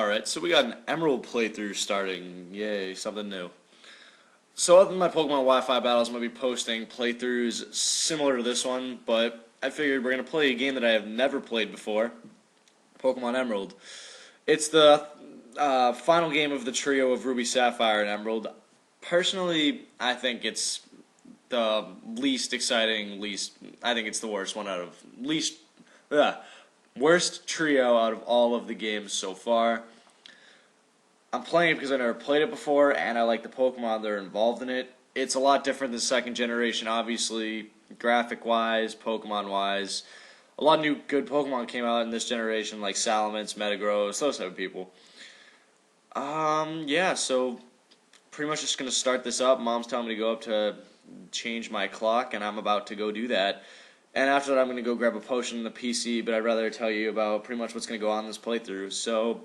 Alright, so we got an Emerald playthrough starting. Yay, something new. So other than my Pokemon Wi-Fi battles, I'm going to be posting playthroughs similar to this one, but I figured we're going to play a game that I have never played before, Pokemon Emerald. It's the final game of the trio of Ruby, Sapphire, and Emerald. Personally, I think it's the least exciting, I think it's the worst one out of, worst trio out of all of the games so far. I'm playing it because I never played it before, and I like the Pokemon that are involved in it. It's a lot different than second generation, obviously, graphic-wise, Pokemon-wise. A lot of new good Pokemon came out in this generation, like Salamence, Metagross, those type of people. Yeah, so pretty much just going to start this up. Mom's telling me to go up to change my clock, and I'm about to go do that. And after that, I'm going to go grab a potion in the PC, but I'd rather tell you about pretty much what's going to go on in this playthrough. So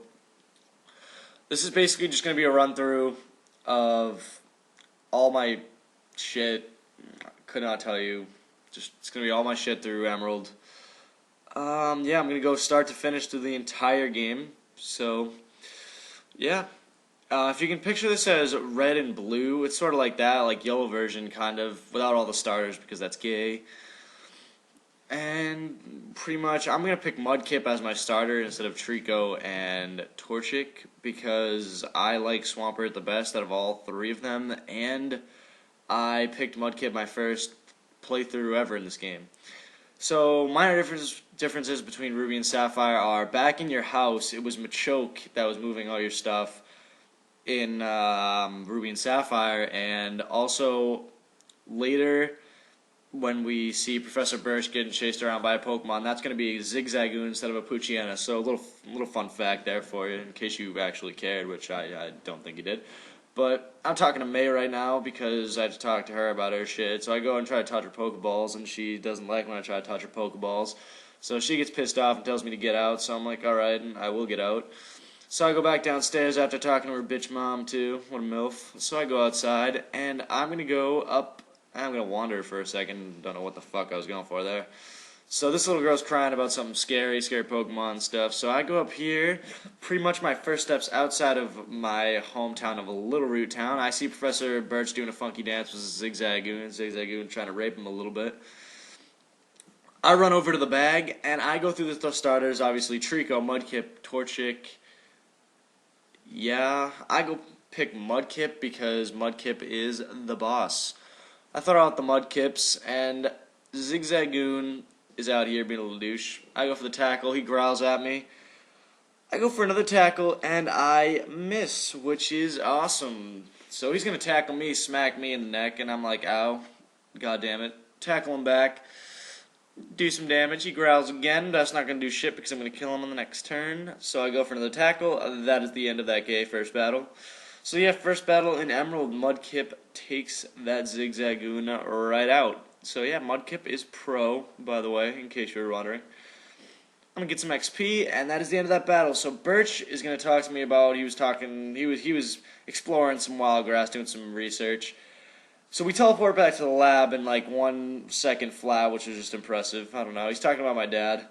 this is basically just going to be a run-through of all my shit. Could not tell you. It's going to be all my shit through Emerald. Yeah, I'm going to go start to finish through the entire game. So, yeah. If you can picture this as red and blue, it's sort of like that, like yellow version, kind of, without all the starters, because that's gay. And pretty much, I'm going to pick Mudkip as my starter instead of Trico and Torchic, because I like Swampert the best out of all three of them, and I picked Mudkip my first playthrough ever in this game. So, minor differences between Ruby and Sapphire are, back in your house, it was Machoke that was moving all your stuff in Ruby and Sapphire, and also later, when we see Professor Birch getting chased around by a Pokemon, that's going to be Zigzagoon instead of a Poochyena. So a little fun fact there for you, in case you actually cared, which I don't think you did. But I'm talking to May right now because I have to talk to her about her shit. So I go and try to touch her Pokeballs, and she doesn't like when I try to touch her Pokeballs. So she gets pissed off and tells me to get out. So I'm like, alright, and I will get out. So I go back downstairs after talking to her bitch mom, too. What a MILF. So I go outside, and I'm going to go up. I'm going to wander for a second. Don't know what the fuck I was going for there. So this little girl's crying about something scary Pokemon stuff. So I go up here. Pretty much my first steps outside of my hometown of Littleroot Town. I see Professor Birch doing a funky dance with Zigzagoon. Zigzagoon trying to rape him a little bit. I run over to the bag, and I go through the starters. Obviously, Trico, Mudkip, Torchic. Yeah, I go pick Mudkip because Mudkip is the boss. I throw out the Mudkipz, and Zigzagoon is out here being a little douche. I go for the tackle, he growls at me. I go for another tackle, and I miss, which is awesome. So he's going to tackle me, smack me in the neck, and I'm like, ow, god damn it. Tackle him back, do some damage. He growls again, that's not going to do shit because I'm going to kill him on the next turn. So I go for another tackle. That is the end of that gay first battle. So yeah, first battle in Emerald, Mudkip takes that Zigzagoon right out. So yeah, Mudkip is pro, by the way, in case you were wondering. I'm gonna get some XP, and that is the end of that battle. So Birch is gonna talk to me about, he was exploring some wild grass, doing some research. So we teleport back to the lab in like 1 second flat, which is just impressive. I don't know. He's talking about my dad,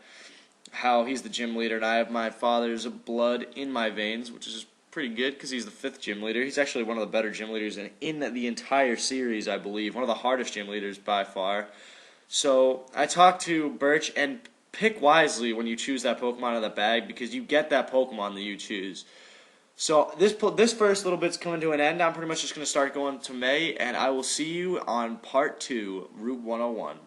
how he's the gym leader, and I have my father's blood in my veins, which is pretty good because he's the 5th gym leader. He's actually one of the better gym leaders in the entire series, I believe. One of the hardest gym leaders by far. So I talked to Birch, and pick wisely when you choose that Pokemon out of that bag because you get that Pokemon that you choose. So this first little bit's coming to an end. I'm pretty much just going to start going to May, and I will see you on part 2, Route 101.